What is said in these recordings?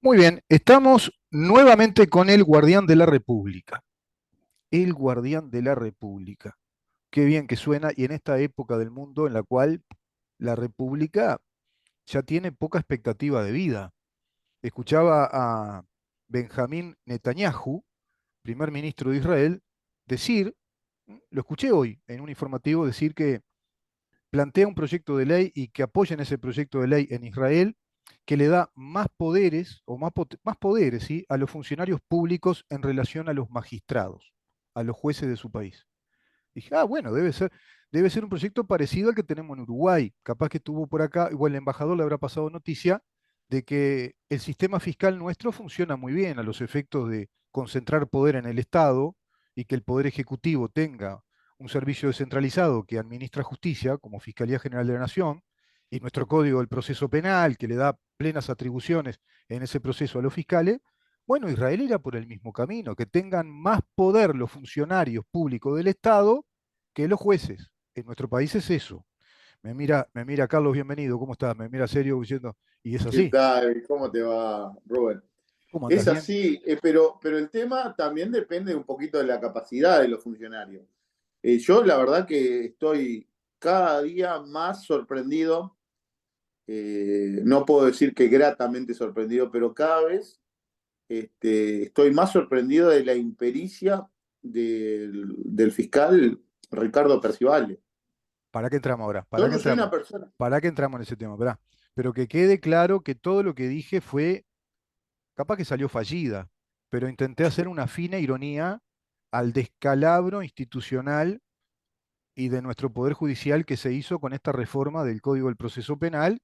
Muy bien, estamos nuevamente con el Guardián de la República. El Guardián de la República. Qué bien que suena, y en esta época del mundo en la cual la República ya tiene poca expectativa de vida. Escuchaba a Benjamín Netanyahu, primer ministro de Israel, decir, lo escuché hoy en un informativo, decir que plantea un proyecto de ley y que apoyen ese proyecto de ley en Israel que le da más poderes o más poderes, ¿sí?, a los funcionarios públicos en relación a los magistrados, a los jueces de su país. Dije, ah, bueno, debe ser un proyecto parecido al que tenemos en Uruguay. Capaz que estuvo por acá, igual el embajador le habrá pasado noticia de que el sistema fiscal nuestro funciona muy bien a los efectos de concentrar poder en el Estado y que el Poder Ejecutivo tenga un servicio descentralizado que administra justicia, como Fiscalía General de la Nación, y nuestro Código del Proceso Penal, que le da plenas atribuciones en ese proceso a los fiscales. Bueno, Israel irá por el mismo camino, que tengan más poder los funcionarios públicos del Estado que los jueces. En nuestro país es eso. Me mira Carlos, bienvenido, ¿cómo estás? Me mira serio diciendo, y es ¿Qué así. tal? ¿Cómo te va, Robert? ¿Cómo andas Es bien? así, pero el tema también depende un poquito de la capacidad de los funcionarios. Yo la verdad que estoy cada día más sorprendido, no puedo decir que gratamente sorprendido, pero cada vez estoy más sorprendido de la impericia del fiscal Ricardo Percival. ¿Para qué entramos ahora? Yo ¿Para qué no soy entramos? una persona. ¿Para qué entramos en ese tema? Esperá. Pero que quede claro que todo lo que dije fue, capaz que salió fallida, pero intenté hacer una fina ironía al descalabro institucional y de nuestro Poder Judicial que se hizo con esta reforma del Código del Proceso Penal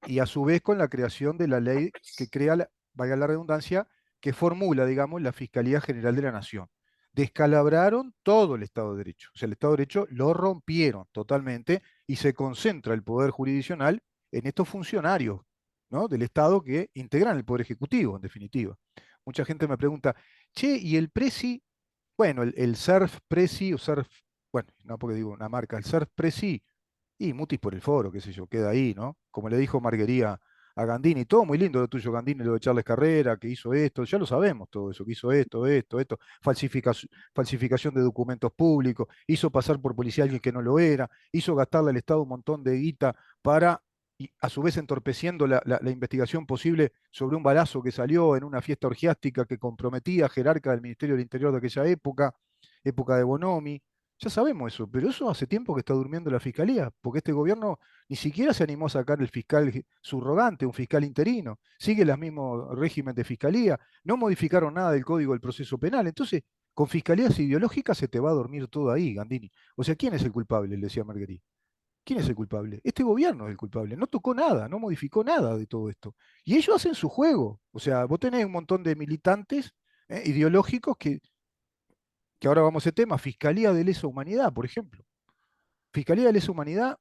y a su vez con la creación de la ley que crea, valga la redundancia, que formula, digamos, la Fiscalía General de la Nación. Descalabraron todo el Estado de Derecho. O sea, el Estado de Derecho lo rompieron totalmente y se concentra el Poder Jurisdiccional en estos funcionarios, ¿no?, del Estado que integran el Poder Ejecutivo, en definitiva. Mucha gente me pregunta, che, ¿y el Presi? Bueno, el SERF Presi o SERF, bueno, no porque digo una marca, el SERF Presi y mutis por el foro, qué sé yo, queda ahí, ¿no? Como le dijo Marguería a Gandini, todo muy lindo lo tuyo, Gandini, lo de Charles Carrera, que hizo esto, ya lo sabemos todo eso, que hizo esto, falsificación de documentos públicos, hizo pasar por policía a alguien que no lo era, hizo gastarle al Estado un montón de guita para, y a su vez entorpeciendo la investigación posible sobre un balazo que salió en una fiesta orgiástica que comprometía a jerarca del Ministerio del Interior de aquella época, época de Bonomi. Ya sabemos eso, pero eso hace tiempo que está durmiendo la fiscalía, porque este gobierno ni siquiera se animó a sacar el fiscal subrogante, un fiscal interino, sigue el mismo régimen de fiscalía, no modificaron nada del Código del Proceso Penal, entonces con fiscalías ideológicas se te va a dormir todo ahí, Gandini. O sea, ¿quién es el culpable? Le decía Marguerite. ¿Quién es el culpable? Este gobierno es el culpable, no tocó nada, no modificó nada de todo esto. Y ellos hacen su juego, o sea, vos tenés un montón de militantes ideológicos que ahora vamos a ese tema, Fiscalía de Lesa Humanidad, por ejemplo. Fiscalía de Lesa Humanidad,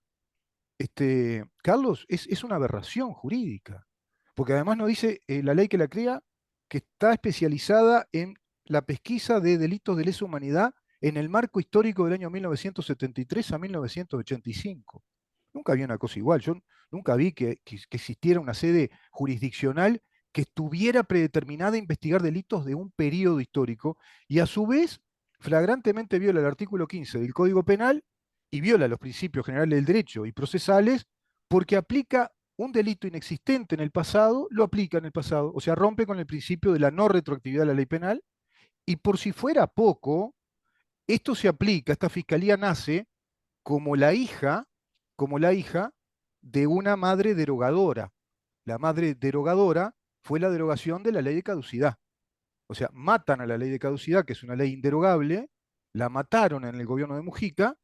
Carlos, es una aberración jurídica, porque además nos dice la ley que la crea que está especializada en la pesquisa de delitos de lesa humanidad en el marco histórico del año 1973 a 1985. Nunca había una cosa igual, yo nunca vi que existiera una sede jurisdiccional que estuviera predeterminada a investigar delitos de un periodo histórico y a su vez flagrantemente viola el artículo 15 del Código Penal y viola los principios generales del derecho y procesales porque aplica un delito inexistente en el pasado, lo aplica en el pasado, o sea, rompe con el principio de la no retroactividad de la ley penal, y por si fuera poco, esto se aplica, esta fiscalía nace como la hija, como la hija de una madre derogadora. La madre derogadora fue la derogación de la ley de caducidad. O sea, matan a la ley de caducidad, que es una ley inderogable, la mataron en el gobierno de Mujica,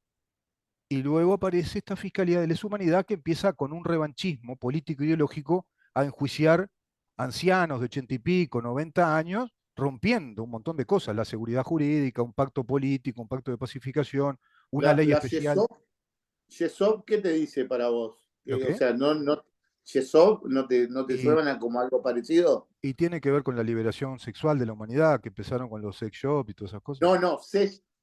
y luego aparece esta Fiscalía de Lesa Humanidad que empieza con un revanchismo político ideológico a enjuiciar ancianos de 80 y pico, 90 años, rompiendo un montón de cosas, la seguridad jurídica, un pacto político, un pacto de pacificación, una ley La especial. Yesov, ¿qué te dice para vos? ¿Lo O qué? sea, Yesov no te Y, suena como algo parecido? y tiene que ver con la liberación sexual de la humanidad, que empezaron con los sex shops y todas esas cosas. No,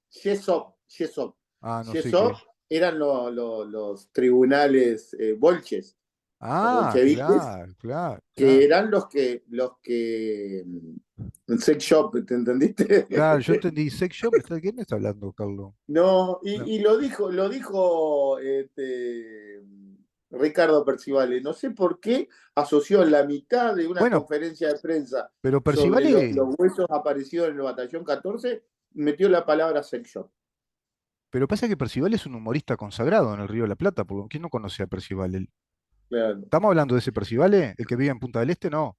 Yesov. Ah, no sé qué. Yesov eran los tribunales bolches. los Ah, bolcheviques, claro, claro, que claro. eran sex shop, ¿te Claro, yo entendiste? entendí sex shop. ¿De qué me está hablando, Carlos? No, No. y lo dijo Ricardo Percivale. No sé por qué asoció en la mitad de una Bueno, conferencia de prensa pero sobre Percivale, los huesos aparecidos en el batallón 14, metió la palabra sex shop. pero pasa que Percivale es un humorista consagrado en el Río de la Plata, por lo que no conoce a Percivale. Claro. ¿Estamos hablando de ese Percivale? ¿El que vive en Punta del Este? No.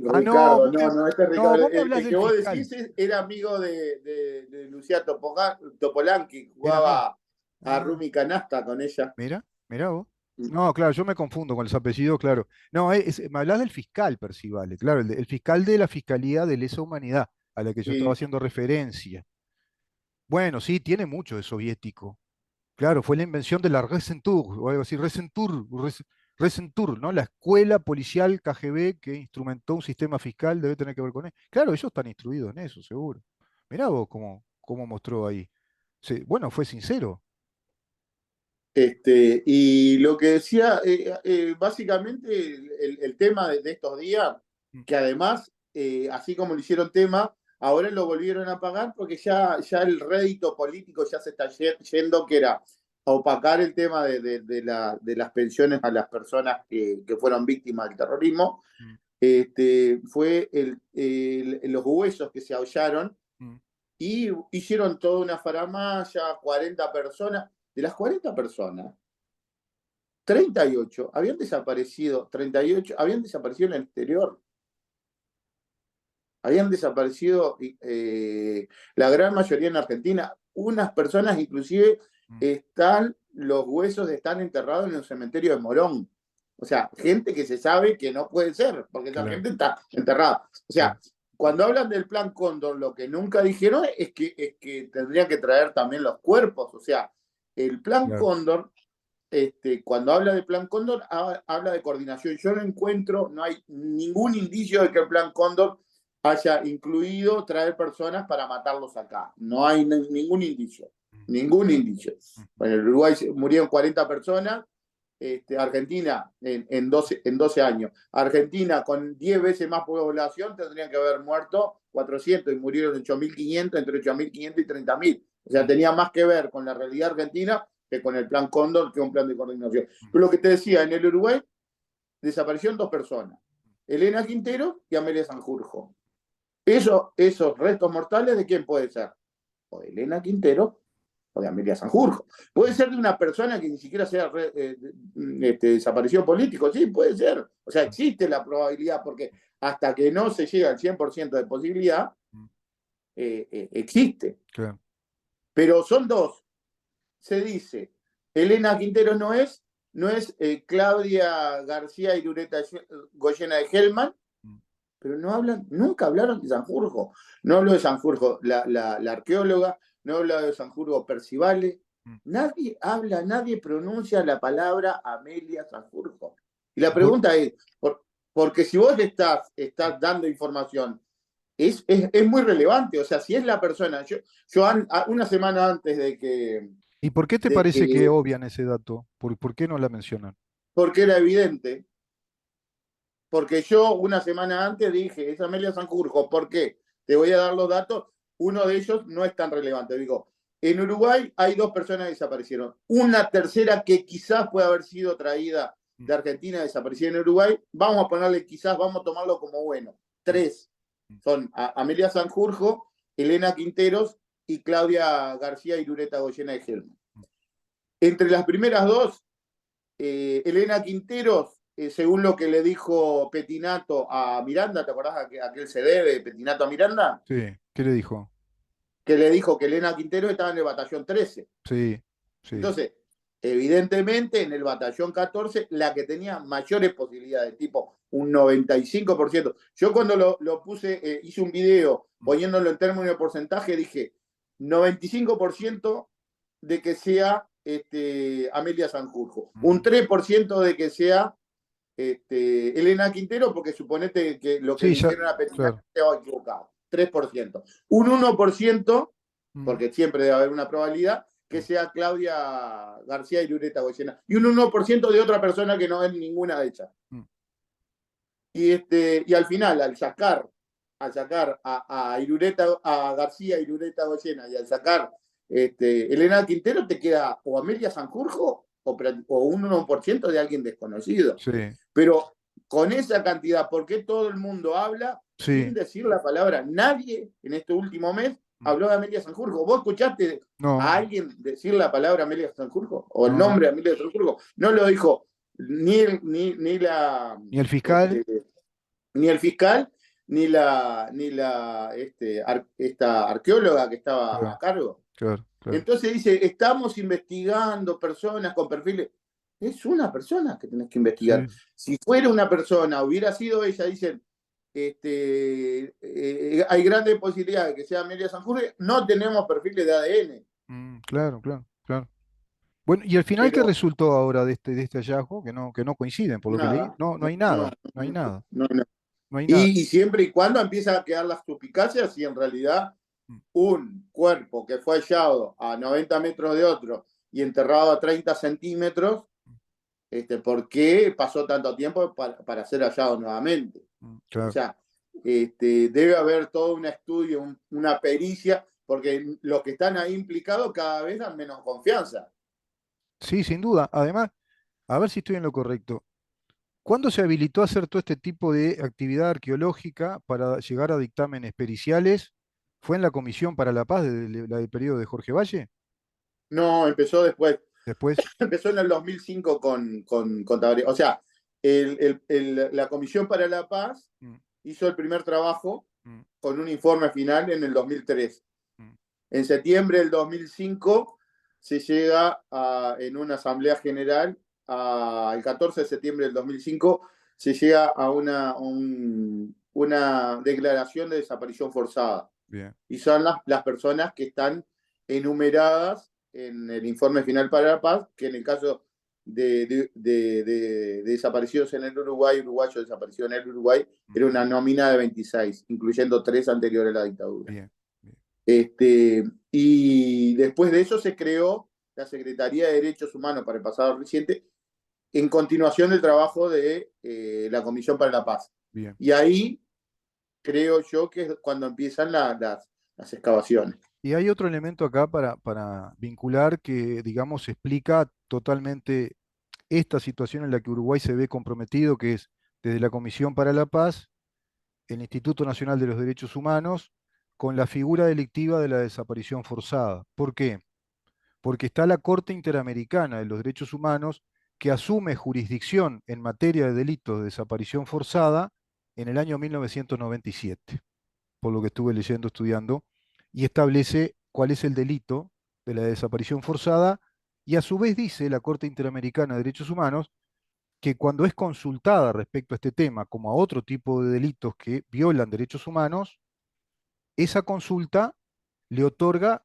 Ah, no, Ricardo, no, no, este es no, Ricardo. vos me El hablás que del vos fiscal. decís era amigo de Lucía Topolán, que Era amigo. jugaba a Ah, Rumi Canasta con ella. mira, mira vos. No, claro, yo me confundo con los apellidos, claro. No, me hablás del fiscal Percivale, claro, el fiscal de la Fiscalía de Lesa Humanidad, a la que yo estaba Y haciendo referencia. Bueno, sí, tiene mucho de soviético. Claro, fue la invención de la Resentur, o algo así, Resentur, ¿no? La escuela policial KGB que instrumentó un sistema fiscal, debe tener que ver con eso. Claro, ellos están instruidos en eso, seguro. Mirá vos cómo mostró ahí. Sí, bueno, fue sincero. y lo que decía, básicamente el tema de estos días, Mm, que además, así como lo hicieron tema, ahora lo volvieron a pagar porque ya el rédito político ya se está yendo, que era opacar el tema de las pensiones a las personas que fueron víctimas del terrorismo. mm, Fue los huesos que se hallaron mm. y hicieron toda una faramalla, 40 personas. De las 40 personas, 38 habían desaparecido, 38 habían desaparecido en el exterior, habían desaparecido la gran mayoría en Argentina. Unas personas inclusive Mm. los huesos están enterrados en el cementerio de Morón. O sea, gente que se sabe que no puede ser, porque esa Claro, gente está enterrada. O claro, sea, cuando hablan del plan Cóndor, lo que nunca dijeron es que tendrían que traer también los cuerpos. O sea, el plan claro. Cóndor, cuando habla de plan Cóndor, habla de coordinación. Yo no encuentro, no hay ningún indicio de que el plan Cóndor haya incluido traer personas para matarlos acá. No hay ningún indicio, Mm, ningún indicio. mm, En el Uruguay murieron 40 personas, Argentina en 12 años. Argentina con 10 veces más población tendrían que haber muerto 400 y murieron 8.500, entre 8.500 y 30.000. O sea, mm, tenía más que ver con la realidad argentina que con el plan Cóndor, que un plan de coordinación. mm. Pero lo que te decía, en el Uruguay desaparecieron dos personas, Elena Quintero y Amelia Sanjurjo. Esos restos mortales, ¿de quién puede ser? O de Elena Quintero o de Amelia Sanjurjo. Puede ser de una persona que ni siquiera sea desaparecido político, sí, puede ser. O sea, existe la probabilidad, porque hasta que no se llega al 100% de posibilidad, Mm, existe. claro. Pero son dos. Se dice, Elena Quintero no es Claudia García Irureta Goyena de Hellman, Mm, pero nunca hablaron de Sanjurjo. No habló de Sanjurjo la arqueóloga, no habló de Sanjurjo Percivale. mm. Nadie pronuncia la palabra Amelia Sanjurjo. Y la ¿Y por, pregunta es, porque si vos estás dando información, es muy relevante. O sea, si es la persona, yo una semana antes ¿Y por qué te de parece que que, obvian ese dato? ¿Por qué no la mencionan? porque era evidente, porque yo una semana antes dije, es Amelia Sanjurjo. ¿Por qué? Te voy a dar los datos. Uno de ellos no es tan relevante. Digo, en Uruguay hay dos personas que desaparecieron. Una tercera que quizás puede haber sido traída Mm, de Argentina, desaparecida en Uruguay. Vamos a ponerle quizás, vamos a tomarlo como bueno. mm, Tres mm. son Amelia Sanjurjo, Elena Quinteros y Claudia García Irureta Goyena de Gelman. Entre las primeras dos, Elena Quinteros, según lo que le dijo Petinato a Miranda, ¿te acordás aquel CD de Petinato a Miranda? Sí, ¿qué le dijo? Que le dijo que Elena Quinteros estaba en el batallón 13. Sí, sí. Entonces, evidentemente, en el batallón 14, la que tenía mayores posibilidades, tipo un 95%. Yo cuando lo puse, hice un video Mm, poniéndolo en términos de porcentaje, dije 95% de que sea Amelia Sanjurjo, un mm. 3% de que sea Elena Quintero, porque suponete que lo que Sí, le ya, hicieron a Petina claro. estaba equivocado, 3%. Un 1%, Mm, porque siempre debe haber una probabilidad, que sea Claudia García Irureta Goyena, y un 1% de otra persona que no es ninguna de ellas. Mm. Y al final, al sacar a García Irureta Goyena y al sacar Elena Quintero, te queda o Amelia Sanjurjo o un 1% de alguien desconocido. Sí, Pero con esa cantidad, ¿por qué todo el mundo habla sin sí. decir la palabra? Nadie en este último mes Mm. habló de Amelia Sanjurjo. ¿Vos escuchaste a No, alguien decir la palabra Amelia Sanjurjo? ¿O el no. nombre de Amelia Sanjurjo? No lo dijo ni la Ni el fiscal, este, ni el fiscal, esta arqueóloga que estaba a claro, cargo. claro, claro. Entonces dice, estamos investigando personas con perfiles. Es una persona que tenés que investigar. Sí. Si fuera una persona, hubiera sido ella, dicen, hay grandes posibilidades de que sea Amelia Sanjurje, no tenemos perfiles de ADN. Claro, claro, claro. Bueno, y al final, ¿qué Pero resultó ahora de este hallazgo? Que no coinciden, por lo que leí. nada, No, no no, hay no, nada, no hay no, nada, no, no. no hay nada. Y siempre y cuando empiezan a quedar las suspicacias y en realidad Mm, un cuerpo que fue hallado a 90 metros de otro y enterrado a 30 centímetros, ¿por qué pasó tanto tiempo para ser hallado nuevamente? O claro. sea, debe haber todo un estudio, una pericia, porque los que están ahí implicados cada vez dan menos confianza. Sí, sin duda. Además, a ver si estoy en lo correcto. ¿Cuándo se habilitó a hacer todo este tipo de actividad arqueológica para llegar a dictámenes periciales? ¿Fue en la Comisión para la Paz la del periodo de Jorge Valle? No, empezó después. Después. Empezó en el 2005 con Tabaré. O sea, la Comisión para la Paz Mm, hizo el primer trabajo mm, con un informe final en el 2003. mm, En septiembre del 2005 se llega en una asamblea general, el 14 de septiembre del 2005 se llega a una declaración de desaparición forzada. bien. Y son las personas que están enumeradas en el informe final para la paz, que en el caso de desaparecidos en el Uruguay, uruguayos desaparecidos en el Uruguay, Mm, era una nómina de 26, incluyendo 3 anteriores a la dictadura. bien, bien. Y después de eso se creó la Secretaría de Derechos Humanos para el pasado reciente, en continuación del trabajo de la Comisión para la Paz. Bien. Y ahí creo yo que es cuando empiezan las excavaciones. Y hay otro elemento acá para vincular que, digamos, explica totalmente esta situación en la que Uruguay se ve comprometido, que es desde la Comisión para la Paz, el Instituto Nacional de los Derechos Humanos, con la figura delictiva de la desaparición forzada. ¿Por qué? Porque está la Corte Interamericana de los Derechos Humanos que asume jurisdicción en materia de delitos de desaparición forzada en el año 1997, por lo que estuve leyendo, estudiando, y establece cuál es el delito de la desaparición forzada, y a su vez dice la Corte Interamericana de Derechos Humanos que cuando es consultada respecto a este tema, como a otro tipo de delitos que violan derechos humanos, esa consulta le otorga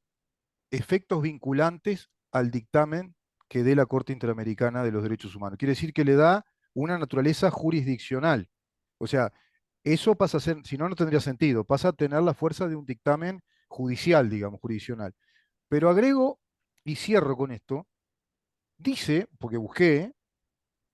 efectos vinculantes al dictamen que dé la Corte Interamericana de los Derechos Humanos. Quiere decir que le da una naturaleza jurisdiccional. O sea, eso pasa a ser, si no, no tendría sentido, pasa a tener la fuerza de un dictamen judicial, digamos, jurisdiccional. Pero agrego y cierro con esto, dice, porque busqué,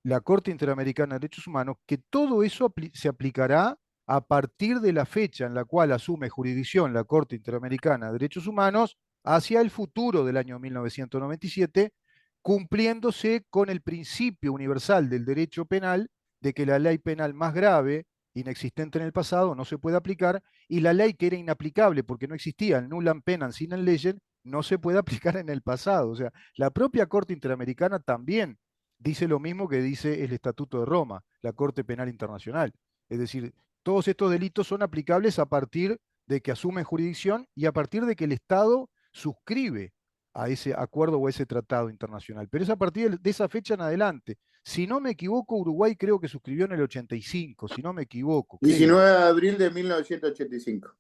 la Corte Interamericana de Derechos Humanos que todo eso se aplicará a partir de la fecha en la cual asume jurisdicción la Corte Interamericana de Derechos Humanos hacia el futuro del año 1997, cumpliéndose con el principio universal del derecho penal de que la ley penal más grave, inexistente en el pasado, no se puede aplicar, y la ley que era inaplicable porque no existía, el nullam penam sine legem, no se puede aplicar en el pasado. O sea, la propia Corte Interamericana también dice lo mismo que dice el Estatuto de Roma, la Corte Penal Internacional. Es decir, todos estos delitos son aplicables a partir de que asumen jurisdicción y a partir de que el Estado suscribe a ese acuerdo o a ese tratado internacional. Pero es a partir de esa fecha en adelante. Si no me equivoco, Uruguay creo que suscribió en el 85, si no me equivoco, creo. 19 de abril de 1985.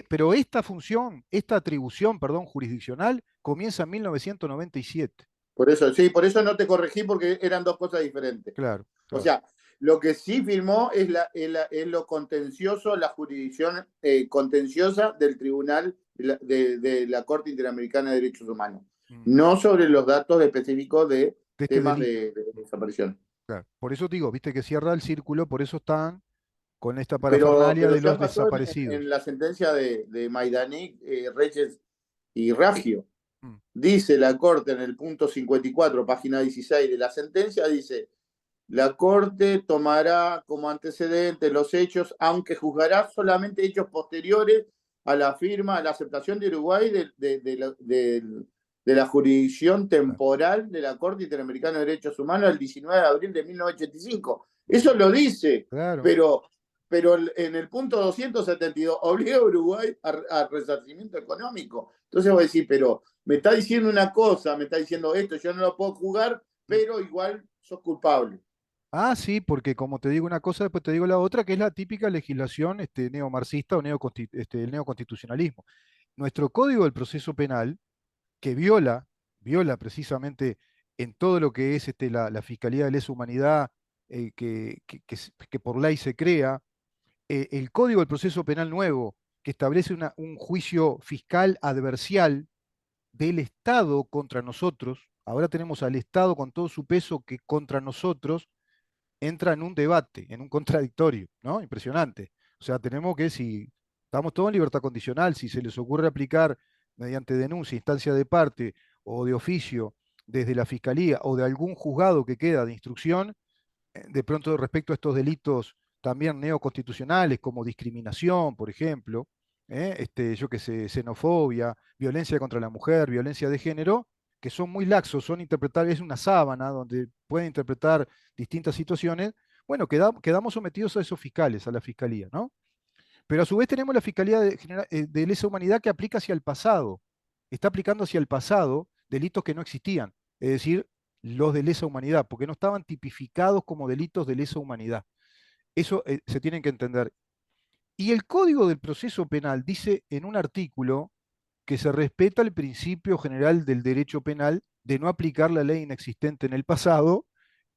Pero esta función, esta atribución, perdón, jurisdiccional, comienza en 1997. Por eso, sí, por eso no te corregí porque eran dos cosas diferentes. Claro, O claro. sea, lo que sí firmó es lo contencioso, la jurisdicción contenciosa del Tribunal de la Corte Interamericana de Derechos Humanos. mm, no sobre los datos específicos de de este temas delito. de Mm, desaparición. claro. Por eso digo, viste que cierra el círculo, por eso están con esta parafernalia Pero de ya los pasó en desaparecidos. la sentencia de Majdanek, Reyes y Raggio. Mm, Dice la Corte en el punto 54, página 16 de la sentencia, dice, la Corte tomará como antecedente los hechos, aunque juzgará solamente hechos posteriores a la firma, a la aceptación de Uruguay de la jurisdicción claro, temporal de la Corte Interamericana de Derechos Humanos el 19 de abril de 1985. mm, Eso lo dice, claro. pero, pero en el punto 272 obliga a Uruguay a resarcimiento económico. Entonces voy a decir, pero me está diciendo una cosa, me está diciendo esto, yo no lo puedo jugar, Mm. pero igual sos culpable. Ah, sí, porque como te digo una cosa, después te digo la otra, que es la típica legislación neomarxista o el neoconstitucionalismo. Nuestro Código del Proceso Penal, que viola precisamente en todo lo que es la Fiscalía de Lesa Humanidad, que por ley se crea, el Código del Proceso Penal nuevo, que establece un juicio fiscal adversarial del Estado contra nosotros. Ahora tenemos al Estado con todo su peso que contra nosotros entra en un debate, en un contradictorio, ¿no? Impresionante. O sea, tenemos que, si estamos todos en libertad condicional, si se les ocurre aplicar mediante denuncia, instancia de parte o de oficio desde la Fiscalía o de algún juzgado que queda de instrucción, de pronto respecto a estos delitos también neoconstitucionales como discriminación, por ejemplo, yo qué sé, xenofobia, violencia contra la mujer, violencia de género, que son muy laxos, son interpretables, es una sábana donde pueden interpretar distintas situaciones. Bueno, quedamos sometidos a esos fiscales, a la fiscalía, ¿no? Pero a su vez tenemos la Fiscalía de Lesa Humanidad que aplica hacia el pasado, está aplicando hacia el pasado delitos que no existían, es decir, los de lesa humanidad, porque no estaban tipificados como delitos de lesa humanidad. Eso se tiene que entender. Y el Código del Proceso Penal dice en un artículo que se respeta el principio general del derecho penal de no aplicar la ley inexistente en el pasado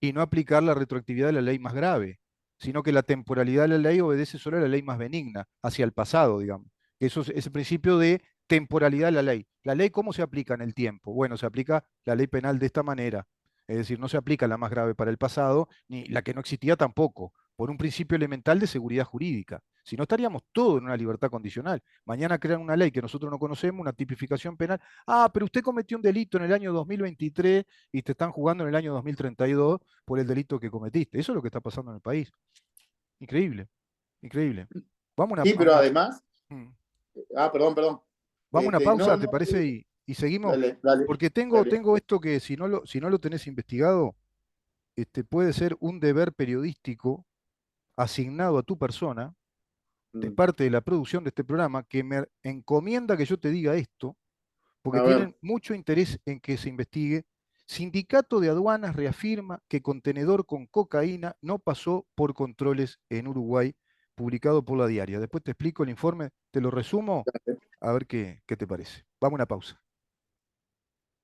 y no aplicar la retroactividad de la ley más grave, sino que la temporalidad de la ley obedece solo a la ley más benigna, hacia el pasado, digamos. Eso es ese principio de temporalidad de la ley. ¿La ley cómo se aplica en el tiempo? Bueno, se aplica la ley penal de esta manera. Es decir, no se aplica la más grave para el pasado, ni la que no existía tampoco, por un principio elemental de seguridad jurídica. Si no, estaríamos todos en una libertad condicional. Mañana crean una ley que nosotros no conocemos, una tipificación penal. Ah, pero usted cometió un delito en el año 2023 y te están jugando en el año 2032 por el delito que cometiste. Eso es lo que está pasando en el país. Increíble, increíble. Vamos Sí, pero además, mm, perdón. vamos a una No, pausa, ¿te no, parece? Y seguimos. dale, dale, Porque dale. tengo esto que si no lo tenés investigado, puede ser un deber periodístico asignado a tu persona de Mm, parte de la producción de este programa que me encomienda que yo te diga esto, porque A ver, tienen mucho interés en que se investigue. Sindicato de Aduanas reafirma que contenedor con cocaína no pasó por controles en Uruguay, publicado por la diaria. Después te explico el informe, te lo resumo, a ver qué te parece. Vamos a una pausa.